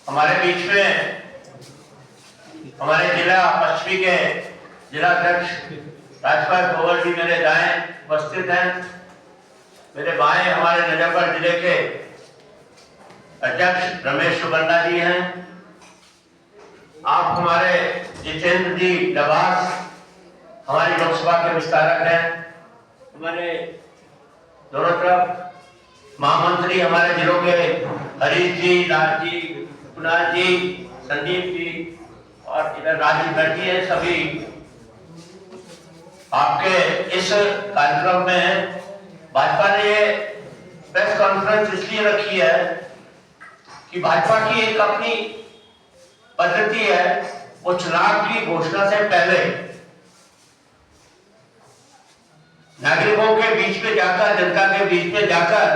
हमारे बीच में हमारे जिला पश्चिमी के जिला अध्यक्ष राजपाल ग्रोवर जी मेरे दाएं उपस्थित हैं। मेरे बाएं हमारे नजफगढ़ जिले के अध्यक्ष रमेश सुबर्णा जी हैं। आप हमारे जितेंद्र जी डबास हमारी लोकसभा के विस्तारक हैं। हमारे दोनों तरफ महामंत्री हमारे जिलों के हरीश जी, राज जी, कुणाल जी, संदीप जी और इधर राजीव बैठी है। सभी आपके इस कार्यक्रम में भाजपा ने ये प्रेस कॉन्फ्रेंस इसलिए रखी है कि भाजपा की एक अपनी पद्धति है, वो चुनाव की घोषणा से पहले नागरिकों के बीच में जाकर, जनता के बीच में जाकर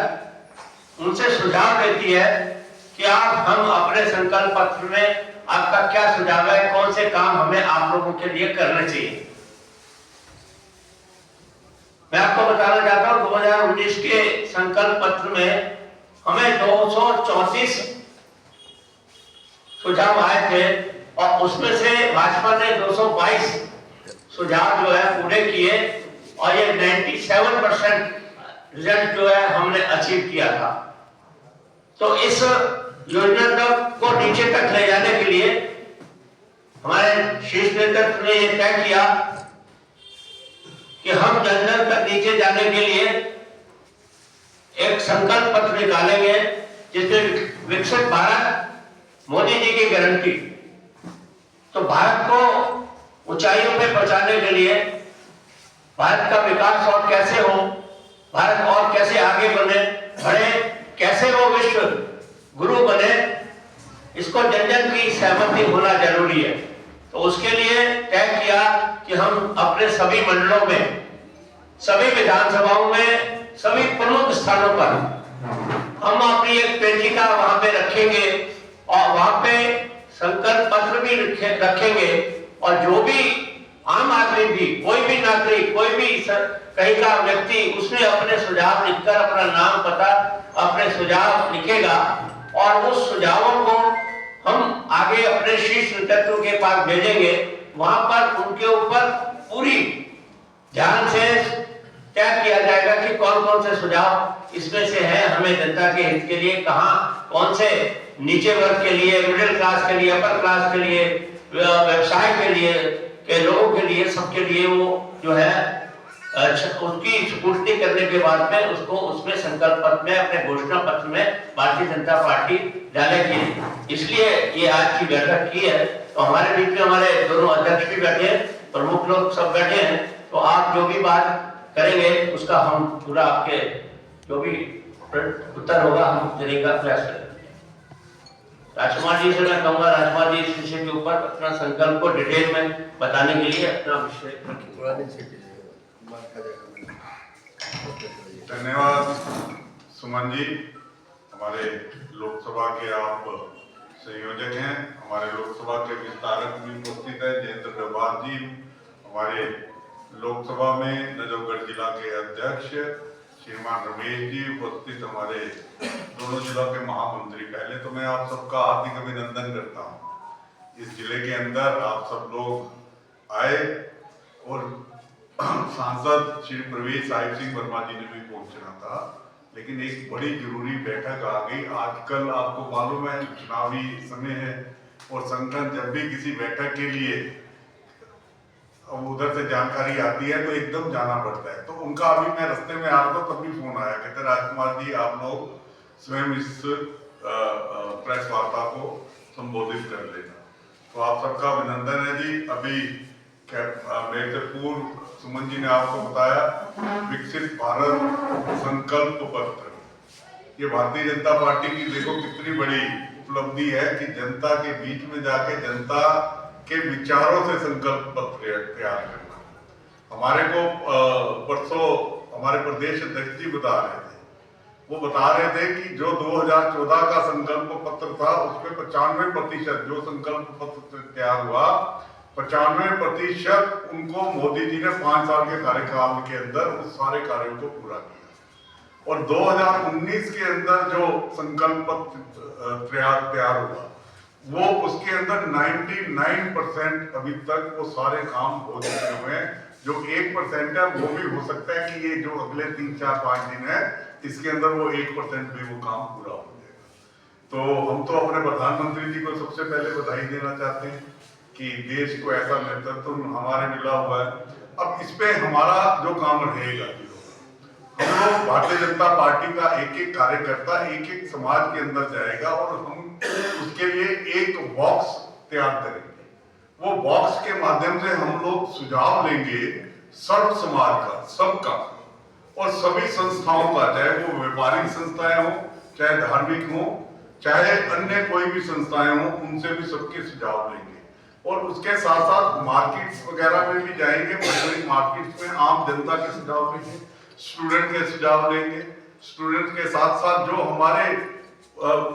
उनसे सुझाव देती है कि आप हम अपने संकल्प पत्र में आपका क्या सुझाव है, कौन से काम हमें आप लोगों के लिए करने चाहिए। मैं आपको बताना चाहता हूं 2019 के संकल्प पत्र में हमें 234 सुझाव आए थे और उसमें से भाजपा ने 222 सुझाव जो है पूरे किए और ये 97% रिजल्ट जो है हमने अचीव किया था। तो इस योजना को नीचे तक ले जाने के लिए हमारे शीर्ष नेतृत्व ने यह तय किया कि हम जन जन तक नीचे जाने के लिए एक संकल्प पत्र निकालेंगे जिसमें विकसित भारत, मोदी जी की गारंटी। तो भारत को ऊंचाइयों पे पहुंचाने के लिए, भारत का विकास और कैसे हो, भारत और कैसे आगे बढ़े, कैसे वो विश्व गुरु बने, इसको जन जन की सहमति होना जरूरी है। तो उसके लिए तय किया कि हम अपने सभी मंडलों में, सभी विधानसभाओं में, सभी प्रमुख स्थानों पर हम अपनी एक पेटिका वहां पे रखेंगे और वहां पे संकल्प पत्र भी रखेंगे और जो भी आम आदमी भी, कोई भी नागरिक, कोई भी कहीं का व्यक्ति उसने अपने सुझाव लिखकर अपना नाम, पता, अपने सुझाव लिखेगा और उस सुझावों को हम आगे अपने शीर्ष नेतृत्व के पास भेजेंगे। वहां पर उनके ऊपर पूरी ध्यान से तय किया जाएगा कि कौन कौन से सुझाव इसमें से है हमें जनता के हित के लिए, कहां कौन से नीचे वर्ग के लिए, मिडिल क्लास के लिए, अपर क्लास के लिए, व्यवसाय के लिए, के लोगों के लिए, सबके लिए वो जो है उसकी स्फूर्ति करने के बाद में उसको उसमें संकल्प पत्र में, अपने घोषणा पत्र में भारतीय जनता पार्टी डालेगी। इसलिए ये आज की बैठक की है। तो हमारे बीच में हमारे दोनों अध्यक्ष भी बैठे हैं, प्रमुख लोग सब बैठे हैं। तो आप जो भी बात करेंगे उसका हम पूरा आपके जो भी उत्तर होगा हम देने का प्रयास करेंगे। राजकुमार जी से मैं कहूँगा, राजकुमार जी इस विषय के ऊपर अपना संकल्प को डिटेल में बताने के लिए अपना विषय। धन्यवाद सुमन जी। हमारे लोकसभा के आप संयोजक हैं, हमारे लोकसभा के विस्तारक भी उपस्थित है जयेंद्र डबास जी, हमारे लोकसभा में नजफगढ़ जिला के अध्यक्ष श्रीमान रमेश जी उपस्थित, हमारे दोनों जिला के महामंत्री। पहले तो मैं आप सबका हार्दिक अभिनंदन करता हूँ। इस जिले के अंदर आप सब लोग आए और सांसद श्री प्रवेश साहिब सिंह वर्मा जी ने भी पहुंचना था, लेकिन एक बड़ी जरूरी बैठक आ गई। आजकल आपको मालूम है चुनावी समय है और संगठन जब भी किसी बैठक के लिए उधर से जानकारी आती है तो एकदम जाना पड़ता है। तो उनका अभी मैं रास्ते में आ रहा था तभी फोन आया, कहते राजकुमार जी आप लोग स्वयं इस प्रेस वार्ता को संबोधित कर लेना। तो आप सबका अभिनंदन है जी। अभी मेरे से पूर्व सुमन जी ने आपको बताया विकसित भारत संकल्प पत्र, ये भारतीय जनता पार्टी की देखो कितनी बड़ी उपलब्धि है कि जनता के बीच में जाके जनता के विचारों से संकल्प पत्र तैयार करना। हमारे को परसों हमारे प्रदेश अध्यक्ष जी बता रहे थे, वो बता रहे थे कि जो 2014 का संकल्प पत्र था उसमें 95% जो संकल्प पत्र तैयार हुआ 95% उनको मोदी जी ने 5 साल के कार्यकाल के अंदर उस सारे कार्यों को पूरा किया। और 2019 के अंदर जो संकल्प तैयार हुआ वो उसके अंदर 99% अभी तक वो सारे काम हो चुके हुए हैं। जो 1% है वो भी हो सकता है कि ये जो अगले 3-4-5 दिन है इसके अंदर वो 1% भी वो काम पूरा हो जाएगा। तो हम तो अपने प्रधानमंत्री जी को सबसे पहले बधाई देना चाहते हैं कि देश को ऐसा नेतृत्व हमारे मिला हुआ है। अब इस पे हमारा जो काम रहेगा, हम लोग भारतीय जनता पार्टी का एक एक कार्यकर्ता एक एक समाज के अंदर जाएगा और हम उसके लिए एक बॉक्स तैयार करेंगे। वो बॉक्स के माध्यम से हम लोग सुझाव लेंगे सर्व समाज का, सबका और सभी संस्थाओं का, चाहे वो व्यापारिक संस्थाएं हो, चाहे धार्मिक हो, चाहे अन्य कोई भी संस्थाएं हो, उनसे भी सबके सुझाव लेंगे। और उसके साथ साथ मार्केट्स वगैरह में भी जाएंगे, बड़ी मार्केट्स में आम जनता के सुझाव लेंगे, स्टूडेंट के सुझाव लेंगे। स्टूडेंट के साथ साथ जो हमारे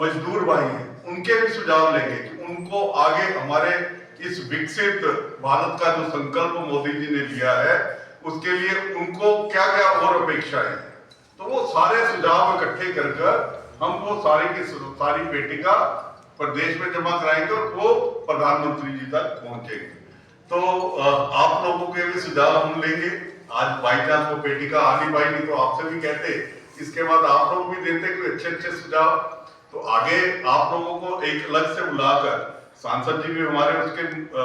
मजदूर भाई हैं उनके भी सुझाव लेंगे कि उनको आगे हमारे इस विकसित भारत का जो संकल्प मोदी जी ने लिया है उसके लिए उनको क्या क्या और अपेक्षाएं हैं। तो वो सारे सुझाव इकट्ठे कर हम वो सारी की सारी पेटिका प्रदेश में जमा कराएंगे और वो प्रधानमंत्री जी तक पहुंचेंगे। तो आप लोगों के भी सुझाव हम लेंगे। आज बाई चांस वो पेटिका आ नहीं पाएगी तो आपसे भी कहते, इसके बाद आप लोग भी देते कोई अच्छे अच्छे सुझाव। तो आगे आप लोगों को एक अलग से बुलाकर, सांसद जी भी हमारे उसके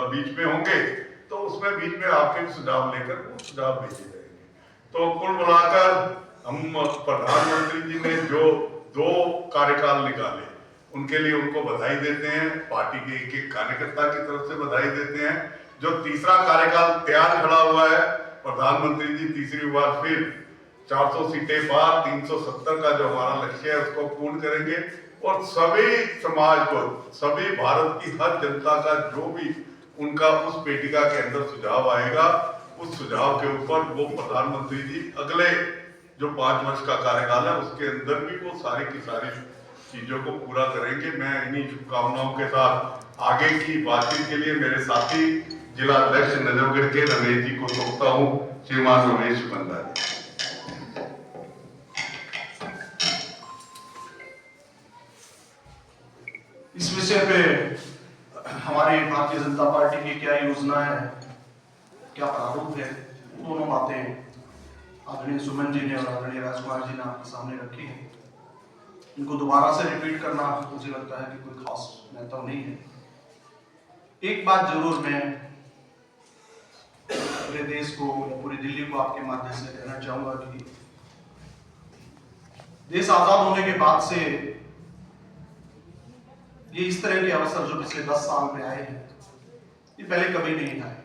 बीच में होंगे, तो उसमें बीच में आपके सुझाव लेकर वो सुझाव भेजे जाएंगे। तो कुल मिलाकर हम प्रधानमंत्री जी ने जो 2 कार्यकाल निकाले उनके लिए उनको बधाई देते हैं, पार्टी के एक एक कार्यकर्ता की तरफ से बधाई देते हैं। जो तीसरा कार्यकाल तैयार खड़ा हुआ है, प्रधानमंत्री जी तीसरी बार फिर 400 सीटें पार, 370 का जो हमारा लक्ष्य है उसको पूर्ण करेंगे और सभी समाज को, सभी भारत की हर जनता का जो भी उनका उस पेटिका के अंदर सुझाव आएगा, उस सुझाव के ऊपर वो प्रधानमंत्री जी अगले जो 5 वर्ष का कार्यकाल है उसके अंदर भी वो सारी की सारी चीजों को पूरा करेंगे। मैं इन्हीं शुभकामनाओं के साथ आगे की बातचीत के लिए मेरे साथी जिला अध्यक्ष नजफगढ़ के रमेश जी को सौंपता हूँ। श्रीमान रमेश बंदा। इस विषय पे हमारी भारतीय जनता पार्टी की क्या योजना है, क्या प्रारूप है, दोनों बातें आदरणीय सुमन जी ने और आदरणीय राजकुमार जी ने आपके सामने रखी है। इनको दोबारा से रिपीट करना मुझे लगता है कि कोई खास महत्व नहीं है। एक बात जरूर मैं पूरे देश को या पूरी दिल्ली को आपके माध्यम से कहना चाहूंगा कि देश आजाद होने के बाद से ये इस तरह के अवसर जो पिछले 10 साल में आए हैं, ये पहले कभी नहीं आए।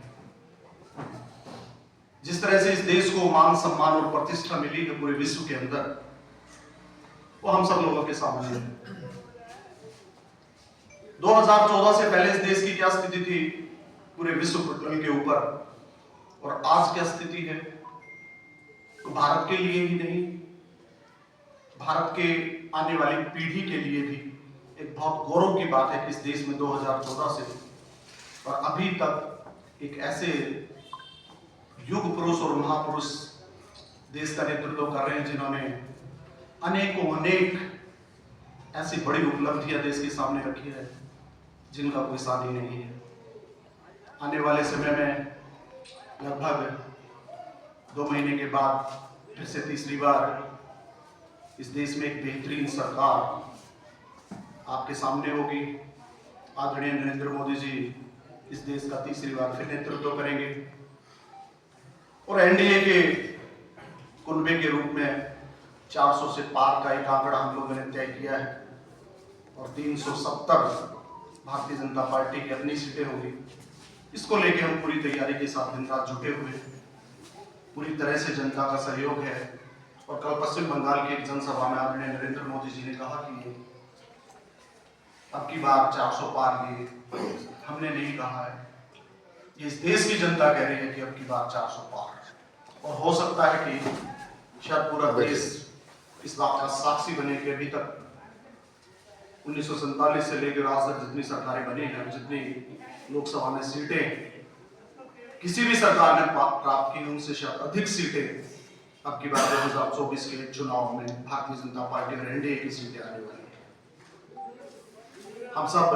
जिस तरह से इस देश को मान सम्मान और प्रतिष्ठा मिली है पूरे विश्व के अंदर, वो हम सब लोगों के सामने है। 2014 से पहले इस देश की क्या स्थिति थी पूरे विश्व पटल के ऊपर, और आज क्या स्थिति है, तो भारत के लिए ही नहीं, भारत के आने वाली पीढ़ी के लिए भी एक बहुत गौरव की बात है कि इस देश में 2014 से और अभी तक एक ऐसे युग पुरुष और महापुरुष देश का नेतृत्व कर रहे हैं जिन्होंने अनेक ऐसी बड़ी उपलब्धियां देश के सामने रखी है जिनका कोई सानी नहीं है। आने वाले समय में लगभग 2 महीने के बाद फिर से तीसरी बार इस देश में एक बेहतरीन सरकार आपके सामने होगी। आदरणीय नरेंद्र मोदी जी इस देश का तीसरी बार फिर नेतृत्व करेंगे और एनडीए के कुनबे के रूप में 400 से पार का एक आंकड़ा हम लोगों ने तय किया है और 370 भारतीय जनता पार्टी की अपनी सीटें होगी। इसको लेके हम पूरी तैयारी के साथ दिन रात जुटे हुए, पूरी तरह से जनता का सहयोग है। और कल पश्चिम बंगाल की एक जनसभा में आदरणीय नरेंद्र मोदी जी ने कहा कि अब की बार 400 पार लिए, हमने नहीं कहा है, ये इस देश की जनता कह रही है कि अब की बार 400 पार। और हो सकता है कि शायद पूरा देश इस बात का साक्षी बने कि अभी तक 1947 से लेकर आज तक जितनी सरकारें बनी हैं, जितनी लोकसभा में सीटें किसी भी सरकार ने प्राप्त की, उनसे शायद अधिक सीटें अब की बार 2024 के चुनाव में भारतीय जनता पार्टी और एनडीए की सीटें आने वाली हैं। हम सब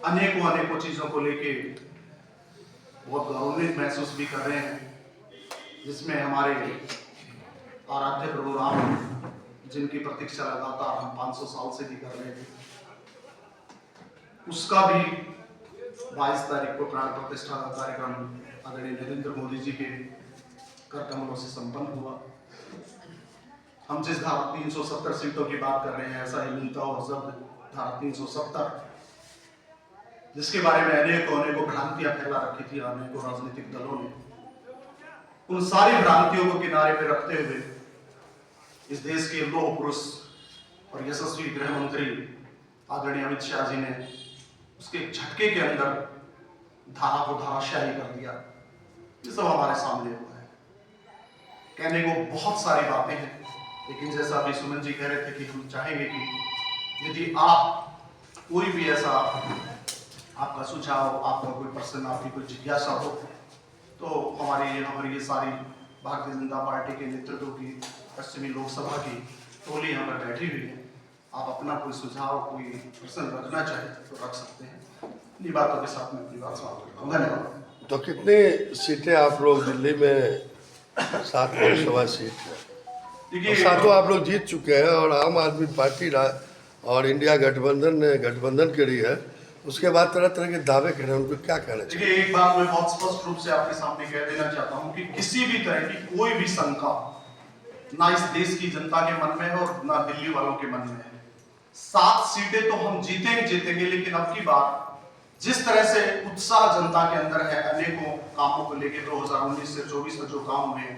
अनेकों अनेकों चीज़ों को लेके बहुत गौरवान्वित महसूस भी कर रहे हैं, जिसमें हमारे आराध्य प्रभु राम, जिनकी प्रतीक्षा लगातार हम 500 साल से भी कर रहे थे, उसका भी 22 तारीख को प्राण प्रतिष्ठा का कार्यक्रम आदरणीय नरेंद्र मोदी जी के कर कमलों से संपन्न हुआ। हम जिस धारा 370 सीटों की बात कर रहे हैं, ऐसा ही मिलता हो शब्द धारा 370, जिसके बारे में अनेकों भ्रांतियां फैला रखी थी अनेकों राजनीतिक दलों ने, उन सारी भ्रांतियों को किनारे पे रखते हुए इस देश के लौह पुरुष और यशस्वी गृह मंत्री आदरणीय अमित शाह जी ने उसके झटके के अंदर धारा को धाराशाही कर दिया। ये सब हमारे सामने हुआ है। कहने को बहुत सारी बातें हैं, लेकिन जैसा अभी सुमन जी कह रहे थे कि हम चाहेंगे कि यदि आप कोई भी ऐसा आपका सुझाव, आपका कोई प्रश्न, आपकी कोई जिज्ञासा हो, तो हमारे यहाँ पर ये सारी भारतीय जनता पार्टी के नेतृत्व की पश्चिमी लोकसभा की टोली यहाँ पर बैठी हुई है। आप अपना कोई सुझाव, कोई प्रश्न रखना चाहे तो रख सकते हैं। इन्हीं बातों के साथ मैं अपनी बात समाप्त करता हूँ। धन्यवाद। तो कितनी सीटें आप लोग दिल्ली में, 7 लोकसभा सीट है, देखिए, सातों आप लोग जीत चुके हैं और आम आदमी पार्टी और इंडिया गठबंधन ने गठबंधन करी है, उसके बाद तरह तरह के दावे कर रहे हैं, उनको क्या कहना चाहिए? देखिए, एक बात मैं बहुत स्पष्ट रूप से आपके सामने कह देना चाहता हूँ कि किसी भी तरह की कोई भी शंका ना इस देश की जनता के मन में है और ना दिल्ली वालों के मन में है। 7 सीटें तो हम जीतेंगे, लेकिन अब की बार जिस तरह से उत्साह जनता के अंदर है, अनेकों कामों को लेकर 2019 से 24 में जो काम हुए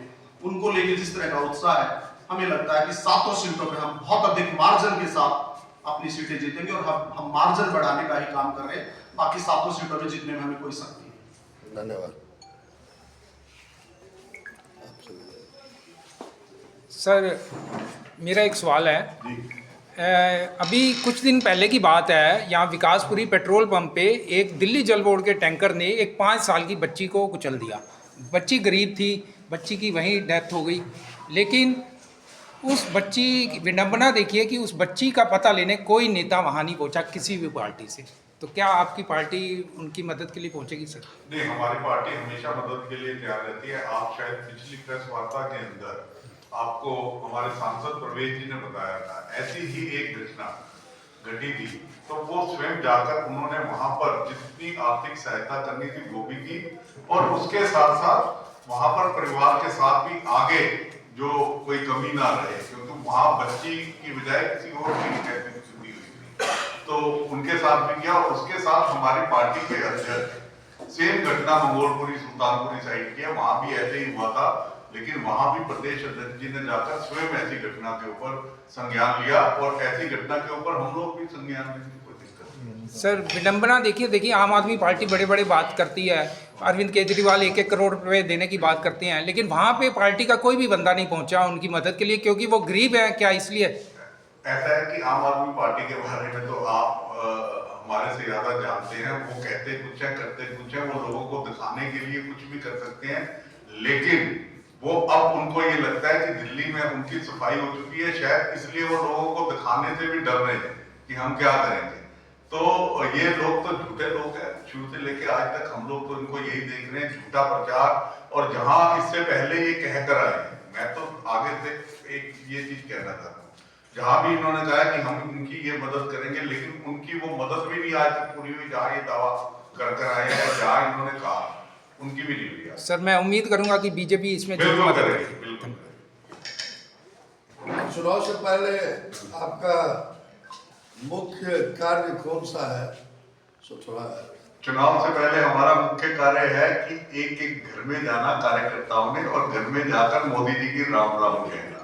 उनको लेकर जिस तरह का उत्साह है, हमें लगता है कि 7 सीटों पे हम बहुत अधिक मार्जिन के साथ अपनी सीटें जीतेंगे और हम मार्जिन बढ़ाने का ही काम कर रहे हैं। बाकी 7 सीटों में जीतने में हमें कोई शक नहीं है। धन्यवाद। सर, मेरा एक सवाल है। अभी कुछ दिन पहले की बात है, यहाँ विकासपुरी पेट्रोल पंप पे एक दिल्ली जल बोर्ड के टैंकर ने एक 5 साल की बच्ची को कुचल दिया। बच्ची गरीब थी, बच्ची की वहीं डेथ हो गई, लेकिन उस बच्ची की विडंबना देखिए कि उस बच्ची का पता लेने कोई नेता वहाँ नहीं पहुँचा किसी भी पार्टी से। तो क्या आपकी पार्टी उनकी मदद के लिए पहुँचेगी सर? नहीं, हमारी पार्टी हमेशा मदद के लिए तैयार रहती है। आप शायद पिछली प्रेस वार्ता के अंदर आपको हमारे सांसद प्रवेश जी ने बताया था, ऐसी ही एक घटना घटी थी, तो वो स्वयं जाकर उन्होंने वहां पर जितनी आर्थिक सहायता करनी थी वो भी की, और उसके साथ साथ वहां पर परिवार के साथ भी आगे जो कोई कमी ना रहे, क्योंकि वहां बच्ची की बजाय किसी और की स्थिति हुई थी, तो उनके साथ भी किया। और उसके साथ हमारी पार्टी के अध्यक्ष, सेम घटना मंगोलपुरी सुल्तानपुरी साइड की है, वहां भी ऐसे ही हुआ था, लेकिन वहां भी प्रदेश अध्यक्ष जी ने जाकर स्वयं ऐसी घटना के ऊपर संज्ञान लिया, और ऐसी घटना के ऊपर हम लोग भी संज्ञान लेने की कोशिश करते हैं। सर, विडंबना देखिए आम आदमी पार्टी बड़े बात करती है, अरविंद केजरीवाल 1-1 करोड़ रुपए देने की बात करते हैं, लेकिन वहाँ पे पार्टी का कोई भी बंदा नहीं पहुँचा उनकी मदद के लिए, क्योंकि वो गरीब है क्या, इसलिए? ऐसा है कि आम आदमी पार्टी के बारे में तो आप हमारे से ज्यादा जानते हैं। वो कहते कुछ है, करते कुछ है, वो लोगों को दिखाने के लिए कुछ भी कर सकते हैं, लेकिन वो अब उनको ये लगता है कि दिल्ली में उनकी सफाई हो चुकी है, शायद इसलिए वो लोगों को दिखाने से भी डर रहे हैं कि हम क्या करेंगे। तो ये लोग तो झूठे लोग हैं, शुरू से लेके आज तक हम लोग तो इनको यही देख रहे हैं, झूठा प्रचार। और जहां इससे पहले ये कह कर आए, मैं तो आगे से एक ये चीज कहना चाहता हूँ, जहां भी इन्होंने कहा कि हम इनकी ये मदद करेंगे, लेकिन उनकी वो मदद भी नहीं आज तक पूरी हुई, जहां ये दावा कर आए हैं और जहां इन्होंने कहा उनकी भी नहीं हुई। सर, मैं उम्मीद करूंगा कि बीजेपी इसमें बिल्कुल मदद करेगी, करेगी। बिल्कुल। चुनाव से पहले आपका मुख्य कार्य कौन सा है, सो थोड़ा? चुनाव से पहले हमारा मुख्य कार्य है कि एक एक घर में जाना कार्यकर्ताओं ने, और घर में जाकर मोदी जी की राम राम कहना।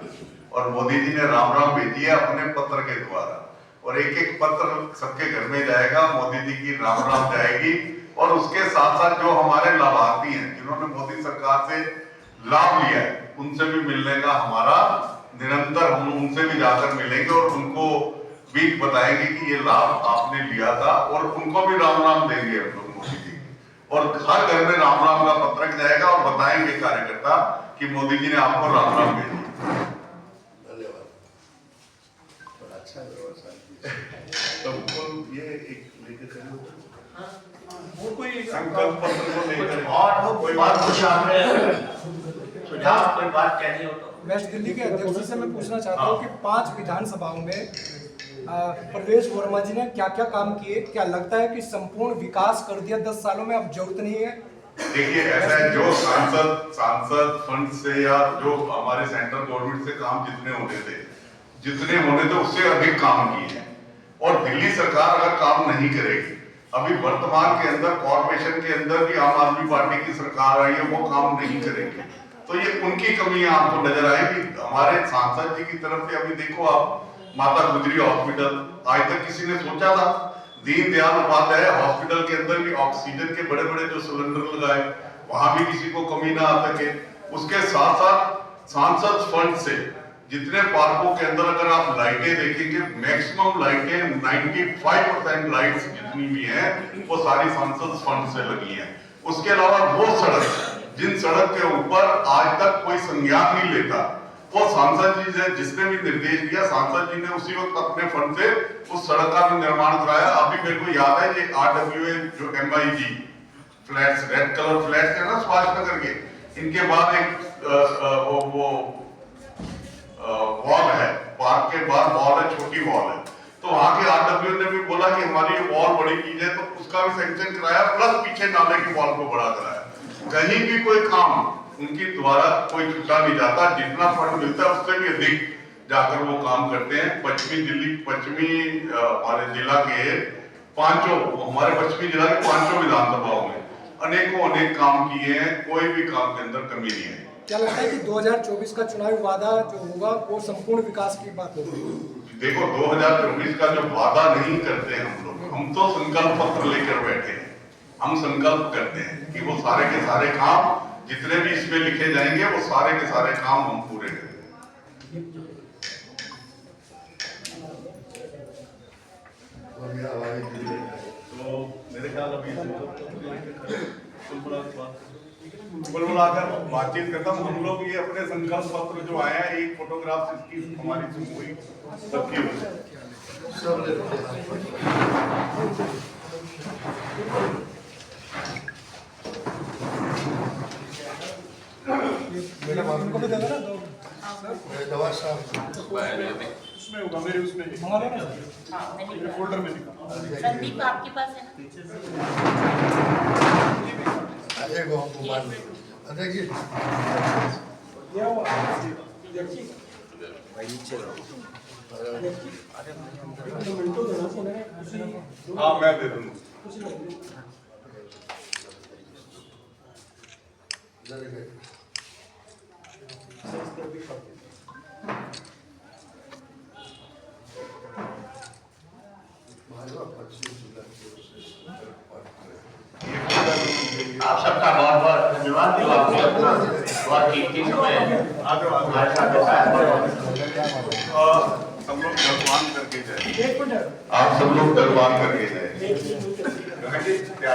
और मोदी जी ने राम राम भेजी है अपने पत्र के द्वारा, और एक एक पत्र सबके घर में जाएगा, मोदी जी की राम राम जाएगी। और उसके साथ साथ जो हमारे लाभार्थी हैं, जिन्होंने मोदी सरकार से लाभ लिया है, उनसे भी मिलने का हमारा निरंतर, हम उनसे भी जाकर मिलेंगे और उनको भी बताएंगे कि ये लाभ आपने लिया था, और उनको भी राम राम देंगे हम लोग मोदी जी। और हर घर में राम राम का पत्रक जाएगा और बताएंगे कार्यकर्ता कि मोदी जी ने आपको राम राम भेजी। धन्यवाद। बड़ा अच्छा व्यवस्था। तो ये एक लेके चलो। वो कोई संकल्प पत्र को लेकर और कुछ आपने सुझाव कोई बात कहनी हो तो। वेस्ट दिल्ली के अध्यक्ष से मैं पूछना चाहता हूँ कि 5 विधानसभाओं में प्रवेश वर्मा जी ने क्या क्या काम किए, क्या लगता है कि संपूर्ण विकास कर दिया 10 सालों में, अब जरूरत नहीं है? देखिए ऐसा है, जो सांसद फंड से या जो हमारे सेंट्रल गवर्नमेंट से काम जितने होने थे उससे अधिक काम किए हैं। और दिल्ली सरकार अगर काम नहीं करेगी, अभी वर्तमान के अंदर कॉर्पोरेशन के अंदर भी आम आदमी पार्टी की सरकार आई है, वो काम नहीं करेगी, तो ये उनकी कमियां आपको नजर आएगी। हमारे सांसद जी की तरफ से अभी देखो आप, माता गुजरी हॉस्पिटल, आज तक किसी ने सोचा था? दीनदयाल उपाध्याय हॉस्पिटल के अंदर भी ऑक्सीजन के बड़े बड़े जो सिलेंडर लगाए, वहां भी किसी को कमी ना आ सके। उसके साथ साथ सांसद फंड से जितने पार्कों के अंदर अगर आप लाइटें देखेंगे, मैक्सिमम लाइटें 95% लाइट्स जितनी भी हैं वो सारी सांसद फंड से लगी हैं। उसके अलावा वो सड़क, जिन सड़क के ऊपर आज तक कोई संज्ञान नहीं लेता, वो सांसद जी ने जिसने भी निर्देश दिया, सांसद जी ने उसी वक्त अपने फंड से उस सड़क का भी निर्माण कराया। अभी मेरे को याद है कि RWA जो MIG flats, red colour flats है ना सुभाष नगर के, इनके बाद एक वो वॉल है, पार्क के बाद वॉल है, छोटी वॉल है, तो वहां के RWA ने भी बोला कि हमारी वॉल बड़ी की जाए, तो उसका भी सैंक्शन कराया, प्लस पीछे नाले की वॉल को बड़ा कराया। कहीं भी कोई काम उनके द्वारा कोई छूटा नहीं जाता, जितना फंड मिलता है उससे भी अधिक जाकर वो काम करते हैं। पश्चिमी हमारे जिला के हमारे पश्चिमी जिला के 5 विधानसभाओं में अनेक काम किए हैं, कोई भी काम के अंदर कमी नहीं है। क्या लगता है कि 2024 का चुनावी वादा जो होगा वो संपूर्ण विकास की बात होगी? देखो 2024 का जो वादा नहीं करते हम लोग, हम तो संकल्प पत्र लेकर बैठे हैं। हम संकल्प करते हैं कि वो सारे के सारे काम जितने भी इसमें लिखे जाएंगे वो सारे के सारे काम हम पूरे करेंगे। तो मेरे ख्याल अभी कुल मिलाकर बातचीत खत्म। हम लोग ये अपने संकल्प पत्र जो आया है, एक फोटोग्राफ इसकी हमारी हुई सबकी उनको भी देगा ना दो दवा साहब उसमें होगा, मेरे उसमें मंगा लेना सर। हाँ, मैंने फोल्डर में निकाल। संदीप आपके पास है ना? एगो हमको मान देखिए ये वो हाँ मैं दे दूंगा। आप सबका बहुत बहुत धन्यवाद जो आपने अपना बहुत कीमती समय हमारे साथ बिताया। सब लोग दरबान करके जाए, एक मिनट आप सब लोग दरबान करके जाए।